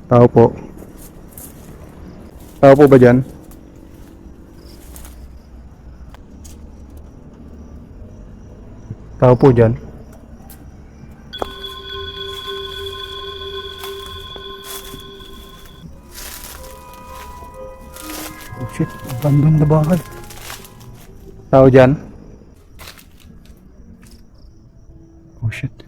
Tao po. Tao po ba dyan? Tao po dyan? Oh shit, abandon na bahay. Tao dyan? Oh shit.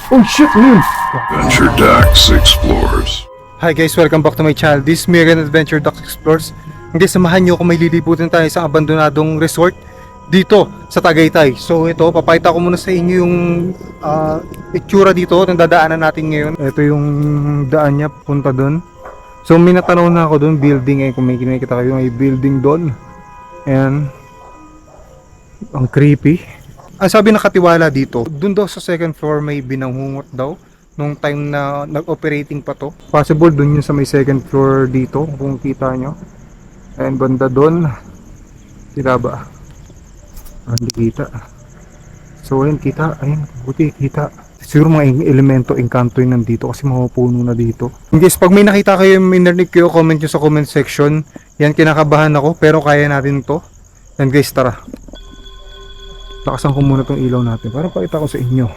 Oh shit, man! Adventure Dax Explores. Hi guys, welcome back to my channel. This is Miriam Adventure Dax Explores. Guys, samahan nyo kung may lilibutin tayo sa abandonadong resort dito sa Tagaytay. So ito, papakita ko muna sa inyo yung itsura dito ng dadaanan natin ngayon. Ito yung daan niya punta doon. So may natanaw na ako doon, building kung may kinakita kayo, may building doon. Ayan. Ang creepy. Ang sabi nakatiwala dito, doon daw sa second floor may binangungot daw nung time na nag-operating pa to. Possible doon yun sa may second floor dito kung kita nyo. Ayan, banda doon. Sila ba? Hindi kita. So ayun, kita. Ayun, buti kita. Siguro mga elemento, engkanto yun nandito kasi mga puno na dito. Guys, pag may nakita kayo, may narinig kayo, comment nyo sa comment section. Yan, kinakabahan ako pero kaya natin to. Yan guys, tara. Lakasan ko muna tong ilaw natin para pakita ko sa inyo.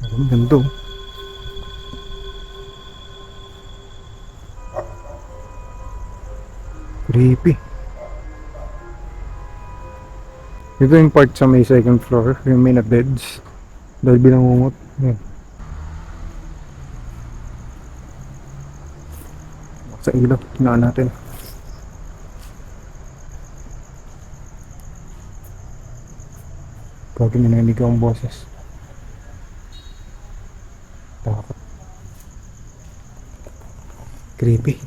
Ang ganda. Creepy. Ito yung part sa may second floor, yung may na beds. Dahil binangungot. Yan. Sa ilaw, hinaan natin. Pag naninig ang boses. Takot. Creepy.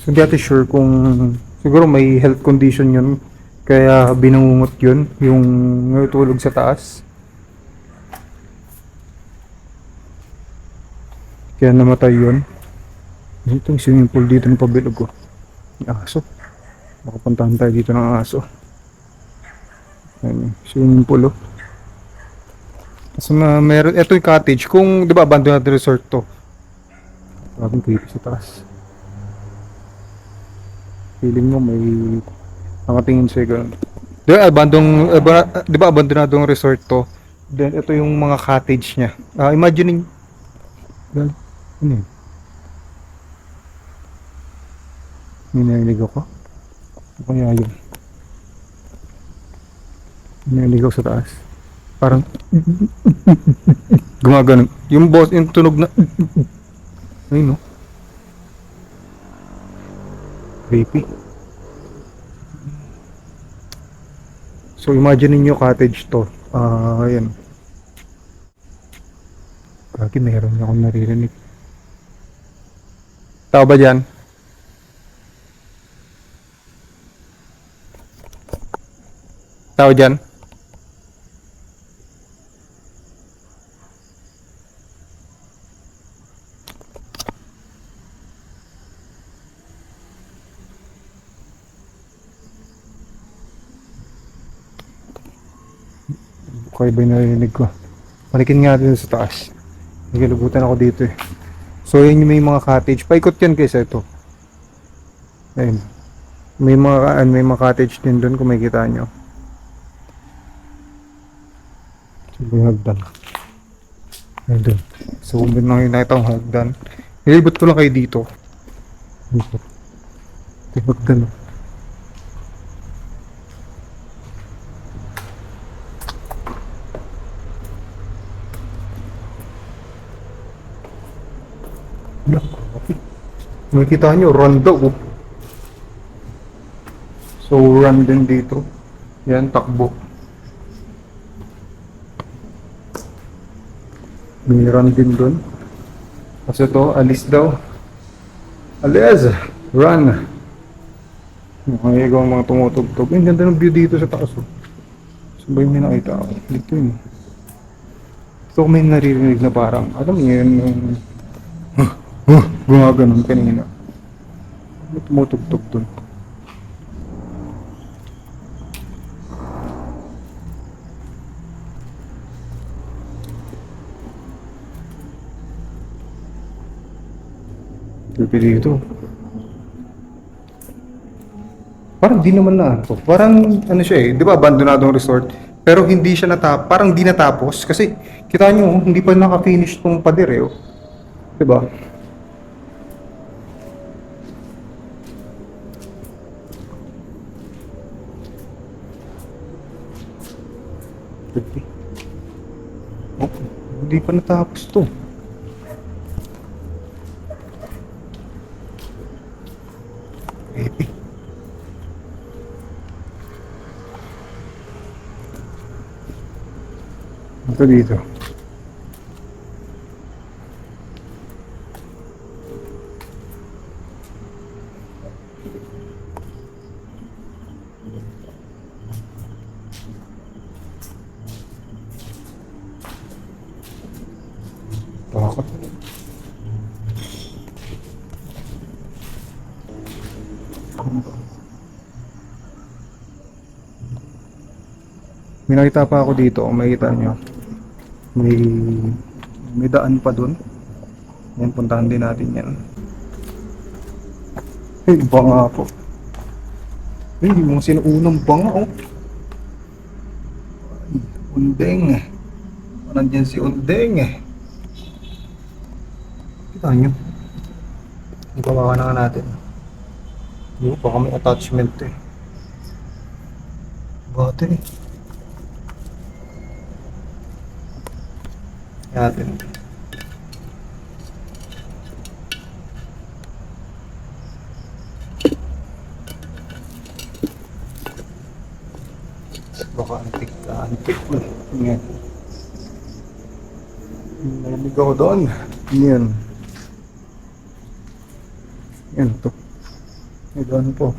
So hindi natin sure kung siguro may health condition yun kaya binangungot yun yung natulog sa taas. Kaya namatay yun. Ito yung swimming pool dito ng pabilog ko. May aso. Makapuntahan tayo dito ng aso. Ayan, swimming pool oh. Kasi meron, ito yung cottage. Kung, di ba, abandoned resort to. Maraming creepy sa taas. Feeling mo may nakatingin siya gano'n. Di ba, abandonadong resort to. Then, ito yung mga cottage niya. Imagining, ano yun? May narinig ako. Ano kaya yun? May narinig ako sa taas. Parang gumagano. Yung boss, yung tunog na ayun no. Creepy. So imagine niyo cottage to. Ayan. Bakit meron akong naririnig? Tao ba dyan? Tao dyan? Okay ba yung narinig ko? Palikin nga dito sa taas. Nagkilubutan ako dito eh. So yun yung may mga cottage. Paikot yan kaysa ito. Ayun. May mga cottage din doon kung makikita nyo. Sige, hagdan. Ayun doon. So kung doon lang yung nakita kong hagdan. Nilibot ko lang kayo dito. Dito. Ito yung hagdan. Makikita nyo, run daw. So run din dito. Yan, takbo. May run din dun. Kasi ito, alis daw. Alis! Run! Makikita ang mga tumutugtog. Ang ganda ng view dito sa taas. Sabay may nakita ako. Dito yun. So may naririnig na parang, alam niyo yun yung gumaganon kanina. May tumutugtog dun. Creepy dito. Parang di naman na to. Parang ano siya eh, 'di ba abandonadong resort. Pero hindi siya parang di natapos kasi kita nyo, hindi pa naka-finish tong pader eh. Oh. 'Di ba? Oh, hindi pa natapos to. Creepy. Ito dito. Bakit? May nakita pa ako dito, kung makikita nyo. May, may daan pa dun. Yan, puntahan din natin yan. Ay, banga po. Ay, yung sinuunang banga, oh. Ay, Undeng. Nandyan si Undeng, eh. Kita nyo. Ipabawa na nga natin. Yung baka may attachment, eh. Battery. Natin. Baka antik na antik. Yan. Narinig ako doon. Yan. Yan to. May doon po.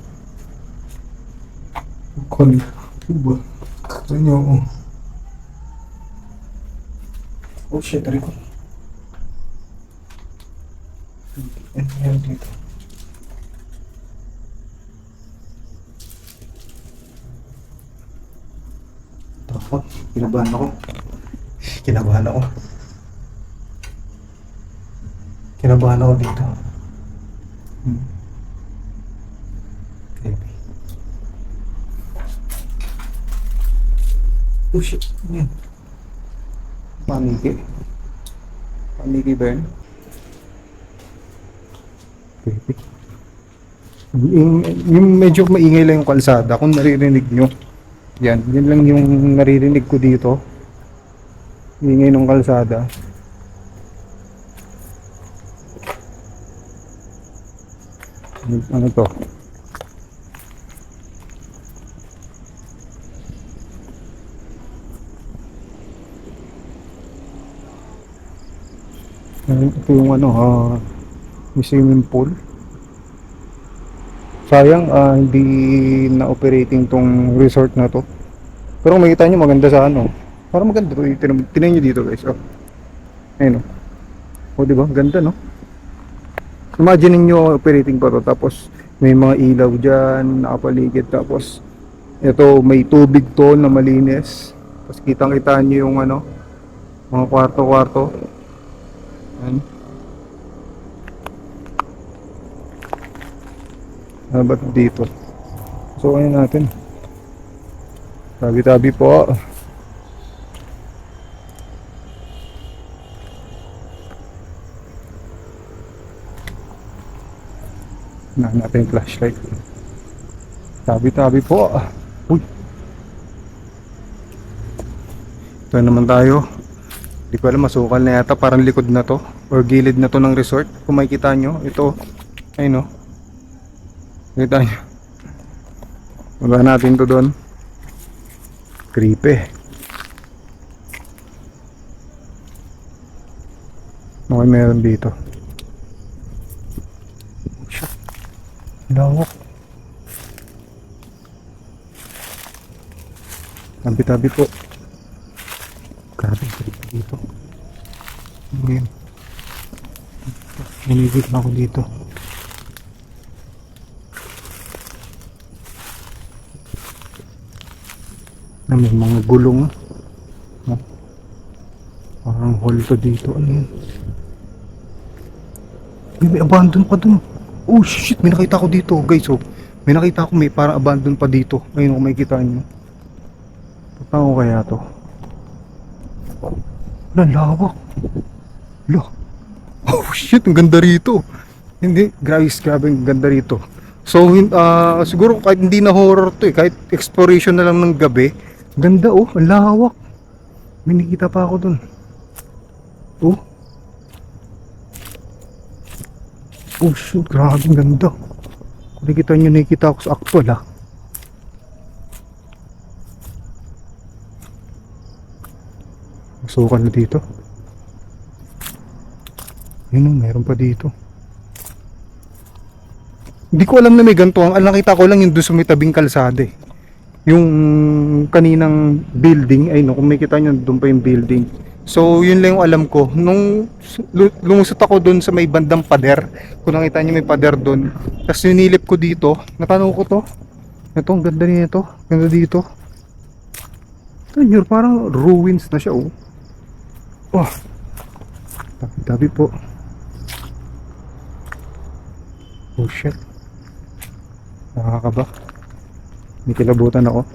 Kon. Diba? Ito nyo ako. Oh shit, Rico. Yan dito. Takot. Kinabahan ako. Kinabahan ako. Kinabahan ako dito. Creepy. Oh shit. Yan. Paniki. Paniki ba yun? Creepy. Yung medyo maingay lang yung kalsada kung naririnig nyo. Yan lang yung naririnig ko dito. Ingay ng kalsada. Ano to? Ito yung ano, yung swimming pool. Sayang, hindi na operating tong resort na to. Pero kung makita nyo, maganda sa ano. Parang maganda to. Tinan nyo dito guys. Oh. Ayun oh. Oh, diba? Ganda no? Imagine nyo operating pa to. Tapos may mga ilaw dyan, nakapaligid. Tapos ito, may tubig to na malinis. Tapos kitang-kita nyo yung ano, mga kwarto-kwarto. Yan. Ano ba dito? So, ayun natin. Tabi-tabi po. Na natin yung flashlight. Tabi-tabi po. Uy. Ito naman tayo. Hindi ko alam, masukal na yata. Parang likod na to. Or gilid na to ng resort. Kung makikita nyo, ito. Ayun o. Kita nyo. Wala natin to doon. Creepy. Okay, meron dito. Lawak. Tabi-tabi po. Grabe, creepy dito. Ngayon. Nanigit na ako dito. Na may mga gulong. Parang hall to dito. Ano yun? May abandon pa dun. Oh shit, may nakita ko dito guys. Oh, may nakita ko may parang abandon pa dito. Ayun, kung makikita nyo. Paano kaya to? Wala, lawak. Lo. Oh shit, ang ganda rito. Hindi, grabe, ang ganda rito. So, siguro kahit hindi na horror to kahit exploration na lang ng gabi. Ganda oh, ang lawak. May nakita pa ako dun. Oh. Oh shoot, grabe, ang ganda. Kung nakita ko sa actual Masukan na dito. Yun, meron pa dito. Hindi ko alam na may ganito. Ang nakita ko lang yung doon sa may tabing kalsada yung kaninang building. Ay no, kung makita nyo doon pa yung building. So yun lang yung alam ko. Nung lumusot ako doon sa may bandang pader, kung nakita nyo may pader doon, tapos ninilip ko dito, natanong ko to. Ito, ang ganda nito. Ganda dito. Yun, parang ruins na siya oh. Oh, tabi po. Oh shit, nakakaba. May kilabutan ako.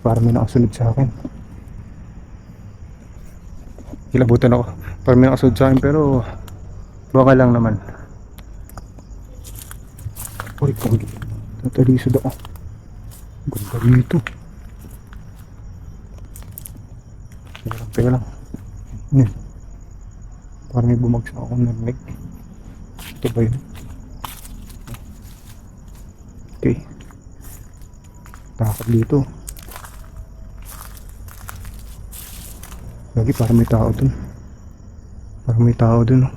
Parang may nakasunod sa akin. Kilabutan ako. Parang may nakasunod sa akin pero baka lang naman. Uy, tatalisod ako. Ganda dito. Teka lang. Parang may bumagsak akong narinig. Ito ba yun? Okay. Takot dito. Lagi parang may tao dun. Parang may tao dun.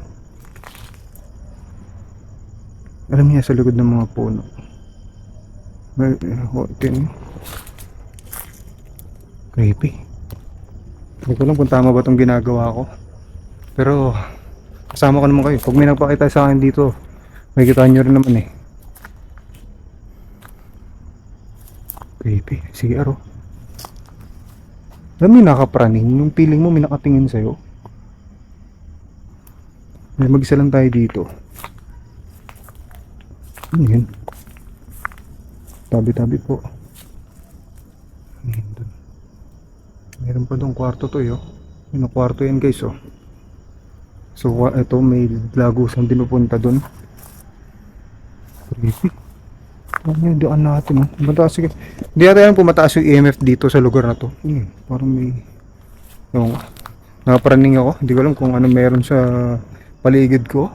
Alam niya sa likod ng mga puno. May hotel. Creepy. Hindi ko alam kung tama ba itong ginagawa ko. Pero kasama ko naman kayo. Pag may nagpakita sa akin dito, may kita nyo rin naman Creepy. Sige aro. Alam mo yung nakapraning. Yung feeling mo may nakatingin sa'yo. May mag-isa lang tayo dito. Ano yun? Tabi-tabi po. Ano yun dun? Meron pa doon kwarto to Yung kwarto yan guys So ito may lagusang dinupunta doon. Creepy. Ano yung daan natin Mataas sige. Hindi natin pumataas yung EMF dito sa lugar na to. Parang may nakaparaning ako. Hindi ko alam kung ano meron sa paligid ko.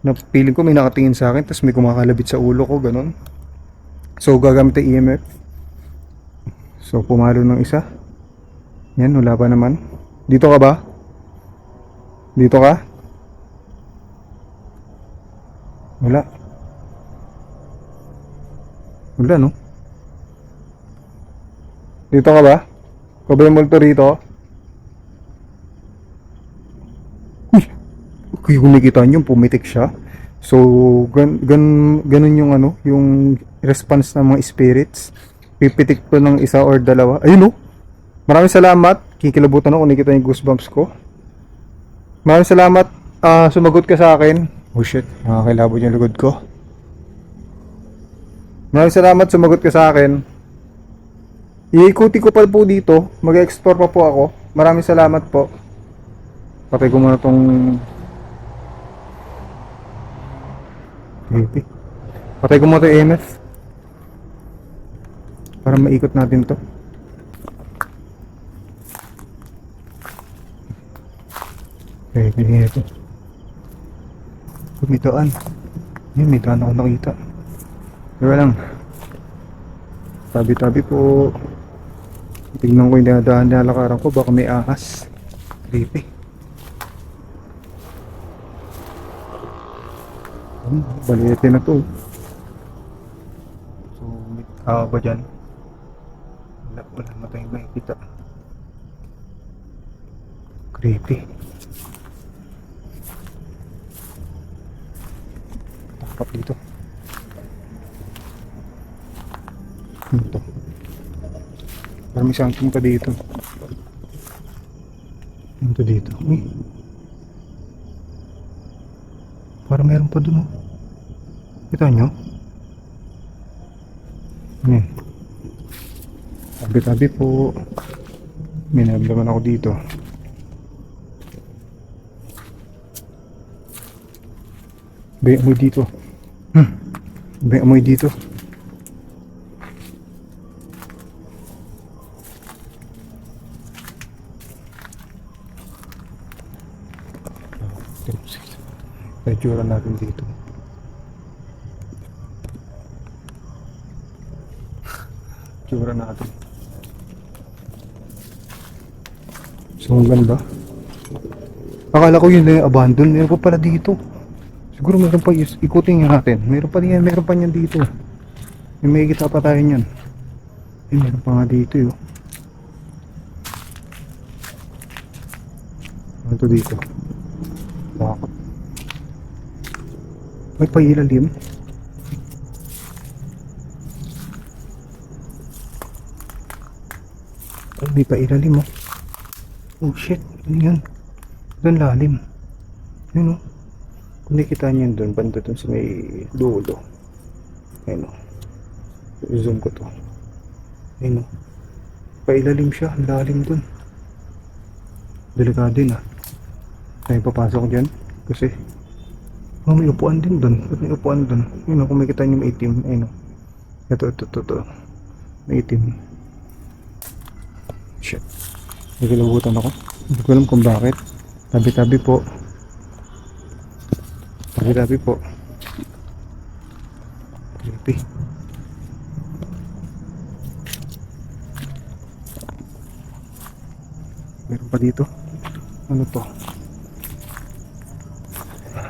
Na feeling ko may nakatingin sa akin tapos may kumakalabit sa ulo ko ganon. So gagamit ang EMF. So pumalo ng isa. Yan, wala pa naman. Dito ka ba? Dito ka? Wala. Wala, no? Dito ka ba? Ikaw ba yung multo rito? Uy! Okay, kung nakita nyo, pumitik siya. So, ganun yung yung response ng mga spirits. Pipitik to ng isa or dalawa. Ayun, no? Maraming salamat. Kikilabutan ako. Nakita yung goosebumps ko. Maraming salamat. Sumagot ka sa akin. Oh shit. Nakakilabot yung lugod ko. Maraming salamat. Sumagot ka sa akin. Iikuti ko pa po dito. Mag-explore pa po ako. Maraming salamat po. Patay ko muna tong creepy. Patay ko muna tong EMF. Para maikot natin to. Okay, ganyan ito. May daan. Yun, may daan ako nakita. Diba lang. Tabi-tabi po. Tingnan ko yung daan nalakaran ko. Baka may ahas. Creepy. Balete na to. So, may tao ba dyan? Wala na tayong makikita. Creepy. Takap dito. Ito. Parang may something pa dito. Ito dito. Uy. Parang meron pa dun, oh. Kita nyo? Ayan. Tabi-tabi po. May nablaman ako dito. May amoy dito. May amoy dito. Itsura natin dito. Itsura natin. So, ang ganda. Akala ko yun na yung abandon. Meron pa pala dito. Siguro meron pa. Ikutin nga natin. Meron pa yan. Meron pa yan dito. May kita pa tayo niyan. Meron pa nga dito yun. Ano to dito? Bakit? May pailalim. Ay, may pailalim, oh. Oh shit, ano yun? Doon lalim. Yun, oh. Kung nakita niyo doon, banda doon sa may dulo. Ayun, oh. Zoom ko to. Ayun, oh. Pailalim siya, lalim doon. Delikado din, ah. Tayo papasok dyan. Kasi oh, may upuan din doon. Ba't may upuan doon? Yun, kung makikita nyo may itim. Ayun, ito. May itim. Shit. Nagilabutan ako. Hindi ko alam kung bakit. Tabi-tabi po. Tabi-tabi po. Creepy. Meron pa dito. Ano to?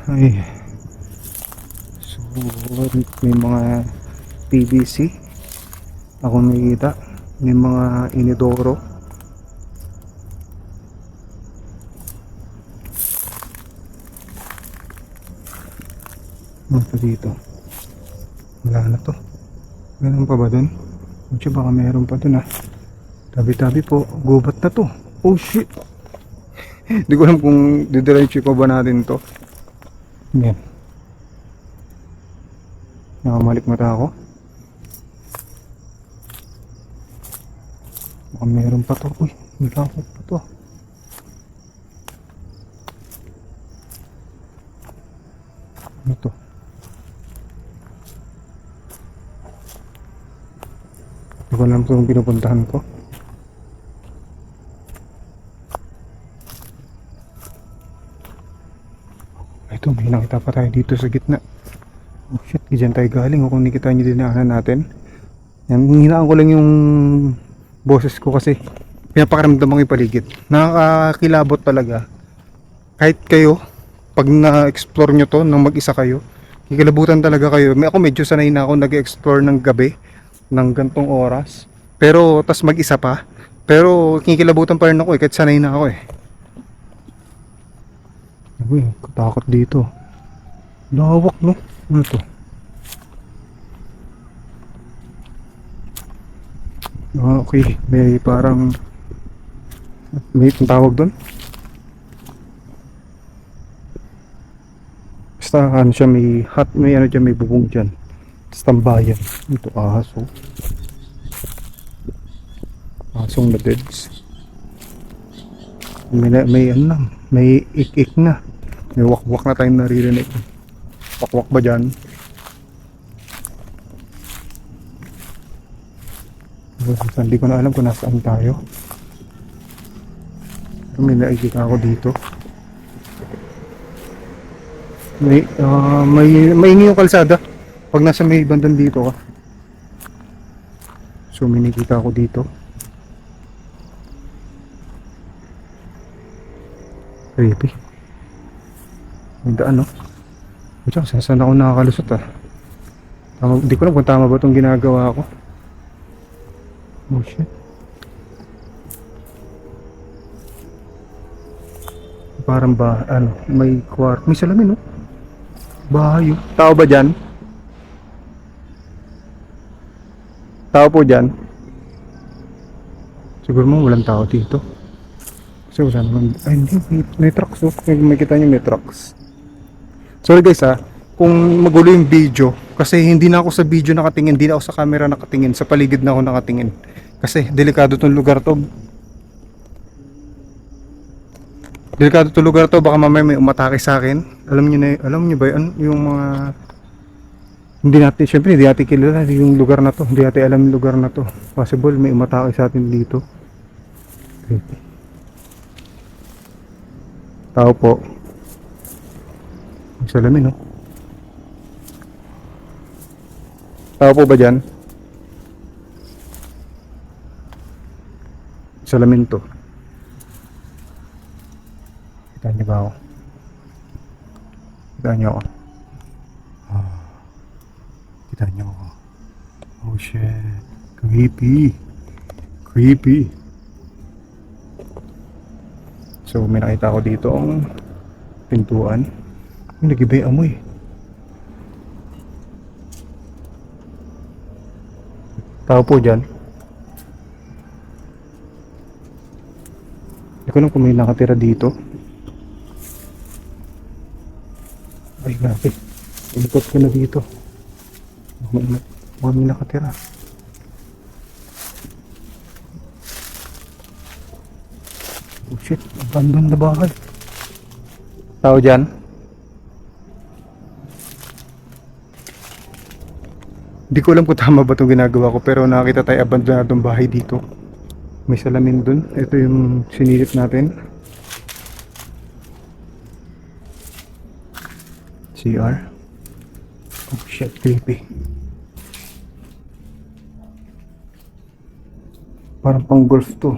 Ay. So, may mga PVC ako nakikita. May mga inidoro. Ano pa dito? Wala na to. Meron pa ba dun? Medyo baka meron pa dun, ah. Tabi-tabi po. Gubat na to. Oh shit. Hindi ko alam kung didiretso pa ba natin to. Yan. Nakamalik mata ako. Baka meron pa to. Uy, may lakot pa to. Ano to? Hindi ko alam kung pinupuntahan ko. Ito, may nakita pa tayo dito sa gitna. Oh shit, dyan tayo galing. Kung nakita nyo dinaanan natin. Yan, hinaan ko lang yung boses ko kasi pinapakaramdam ang paligid. Nakakakilabot talaga. Kahit kayo, pag na-explore nyo to, nang mag-isa kayo, kikilabutan talaga kayo. Ako medyo sanay na ako nag-explore ng gabi, ng gantong oras. Pero, tas mag-isa pa. Pero, kikilabutan pa rin ako kahit sanay na ako eh. Uy, katakot dito. Lawak, no? Ano to? Okay, may parang may tawag doon. Basta ano siya, may hot, may ano dyan, may bubong dyan. Tapos tambayan. Ito aso. Asong na deads. May ano na, may ik-ik na. May wak-wak na tayong naririnig. Wak-wak ba dyan? Hindi ko na alam kung nasaan tayo. Pero may nakikita ako dito. Maingi yung kalsada pag nasa may bandang dito ka. So may nakikita ako dito. Creepy. May daan, no? Ito, saan ako nakakalusot, ah. Hindi ko alam kung tama ba itong ginagawa ko. Oh shit. Parang ba, ano, may kwarto. May salamin, no? Bahay, oh. Tao ba dyan? Tao po dyan? Siguro mo walang tao dito. So wala naman. Ay hindi, may trucks oh. May kita nyo may trucks. Sorry guys kung magulo yung video. Kasi hindi na ako sa video nakatingin, hindi na ako sa camera nakatingin. Sa paligid na ako nakatingin. Kasi delikado tong lugar to. Delikado tong lugar to. Baka mamaya may umatake sa akin. Alam niyo ba yan? Yung mga... Hindi natin, syempre hindi natin kilala yung lugar na to. Hindi natin alam yung lugar na to. Possible may umatake sa atin dito. Okay. Tao po. Ang salamin, no? Tao po ba dyan? Salamin to. Kita niyo ba ako? Kita niyo ako? Kita niyo ako? Oh shit. Creepy. Creepy. So may nakita ako dito ang pintuan. Nag-iba yung amoy. Tao po dyan. Hindi ko lang kung may nakatira dito. Ay grabe. Ilikot ko na dito. May nakatira. Oh shit, abandon na bahay. Tao dyan. Hindi ko alam kung tama ba itong ginagawa ko, pero nakakita tayo abandonadong bahay dito. May salamin dun. Ito yung sinilip natin. CR. Oh shit, creepy. Parang pang golf to.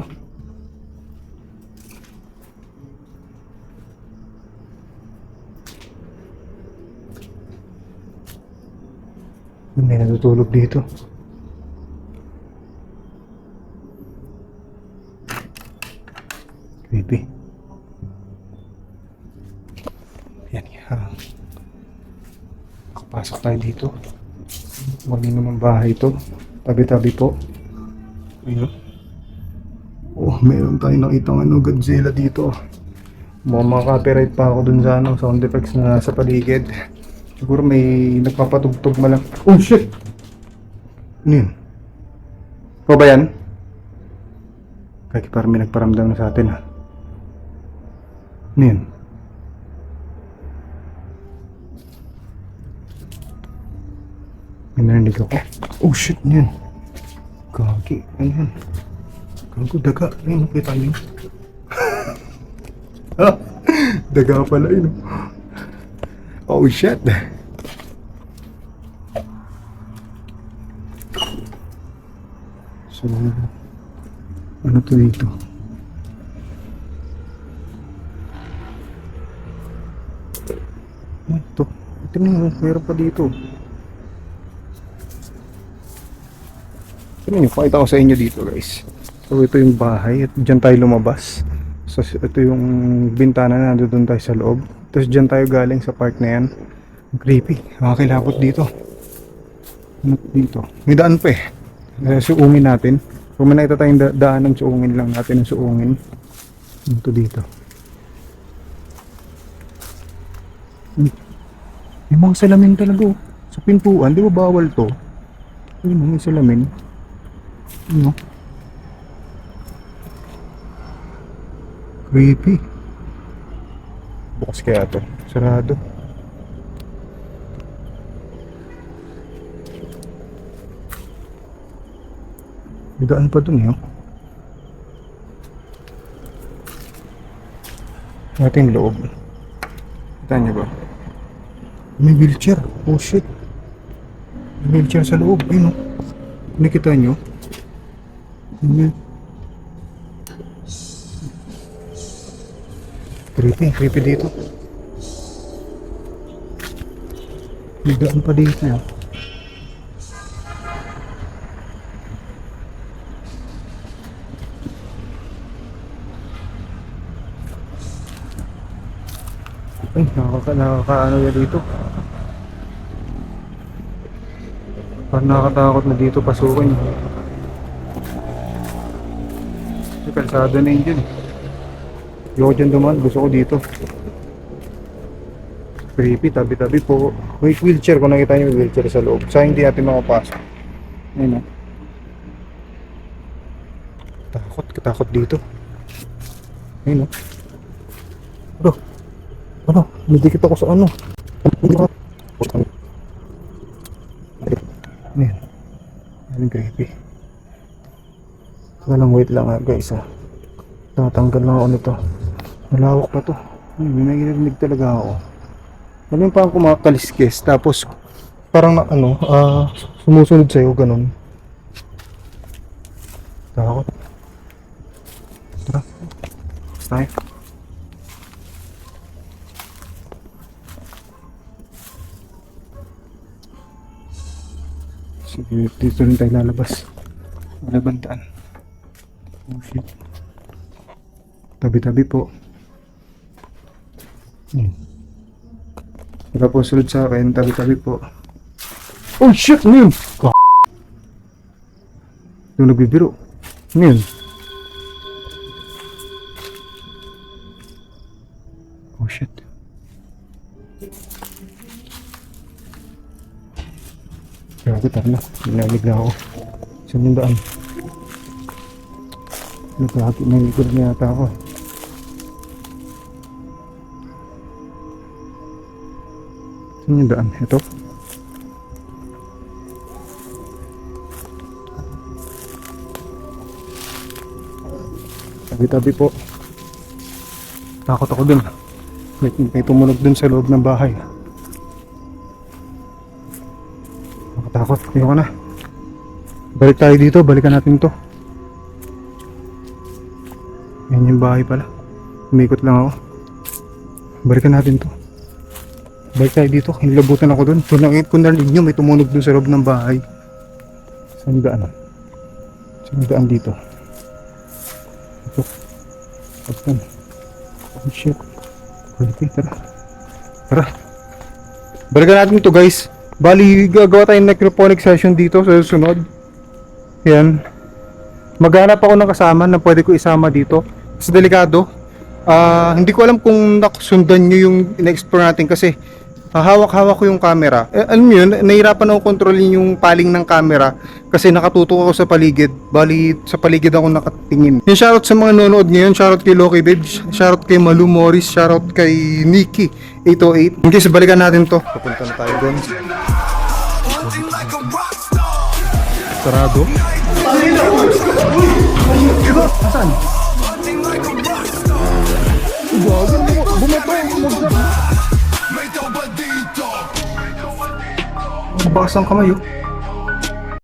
May natutulog dito. Creepy. Yan yan. Nakapasok tayo dito. Mali naman bahay ito. Tabi-tabi po. Ayun. Oh, meron tayo nakitang Godzilla dito. Makaka-copyright pa ako dun sa sound effects na sa paligid. Siguro may nagpapatugtog malang. Oh shit! Ano yun? Ikaw ba yan? Kaya parang may nagparamdam na sa atin Ano yun? May narinig ako. Oh shit! Ano yun? Gagi. Ano yun? Gago, daga. Ayun, kita niyo. Daga pala yun. Oh shit. So, ano to dito? Ito. Tingnan mo, meron pa dito. Tingnan nyo, pakita ko sa inyo dito guys. So ito yung bahay at dyan tayo lumabas. So ito yung bintana na nandun tayo sa loob. Tapos dyan tayo galing sa part na yan. Creepy. Makakilabot dito. Ano dito? May daan pa eh. Suungin natin. Kung may nakita tayong daanan, suungin lang natin ang suungin. Ito dito. May mga salamin talaga sa pintuan. Di ba bawal to? Ayun, may salamin. Ano? Creepy. Bukas kaya to. Sarado. May daan pa dun yun. Natin loob. Kita niyo ba? May wheelchair. Oh shit. May wheelchair sa loob. Ayun o. Nakita niyo? Creepy. Creepy dito. May daan pa dito yun. Ay, nakakaano yan dito. Parang nakakatakot na dito pasukin. May kalsada na yun dyan. Ayoko dyan dumaan, gusto ko dito. Creepy, tabi-tabi po. May wheelchair, kung nakita niyo may wheelchair sa loob. Sayang hindi natin makapasok. Ayun o. Katakot dito. Ayun o. Bro, ano? Nadikit ako sa ano? Ayan. Ayan, creepy. Walang wait lang guys ha. Tatanggal lang ako nito. Malawak pa to. May narinig talaga ako. Ano yung parang kumakaliskis tapos parang sumusunod sa'yo ganun. Takot. Tara. Basta tayo. Sige, dito rin tayo lalabas. Wala bandaan. Oh shit. Tabi-tabi po. Wala po sulod sa akin, tabi-tabi po. Oh shit, ano yun? Yung nagbibiro. Ano yun? Oh shit. Grabe, tara na. Nilalig na ako. Saan yung daan? Nagkakit na likod na yata ako. Saan yung daan? Ito? Tabi-tabi po. Takot ako dun. May tumunog dun sa loob ng bahay. Nakatakot. Ayoko na. Balik tayo dito. Balikan natin to. Yan yung bahay pala. Umikot lang ako. Balikan natin to. Balik tayo dito. Hinilabutan ako dun. Kung narinig nyo, may tumunog dun sa loob ng bahay. Saan yung daan? Saan yung daan dito? Ito. Pagtan. Oh shit. Balik, tara. Tara. Balikan natin to guys. Bali, gagawa tayong necrophonic session dito sa susunod. Yan. Maghanap ako ng kasama na pwede ko isama dito. Kasi delikado. Hindi ko alam kung nakasundan nyo yung in-explore natin kasi hawak-hawak ko yung camera. Alam mo yun, nahirapan ako kontrolin yung paling ng camera kasi nakatutok ako sa paligid. Bali, sa paligid ako nakatingin. Yung shoutout sa mga nanonood ngayon, shoutout kay Loki Babe, shoutout kay Malu Morris, shoutout kay Nikki 808. In case, balikan natin to. Papunta na tayo doon. Sarado. Asan? Bumato. Bukas ang kamay oh.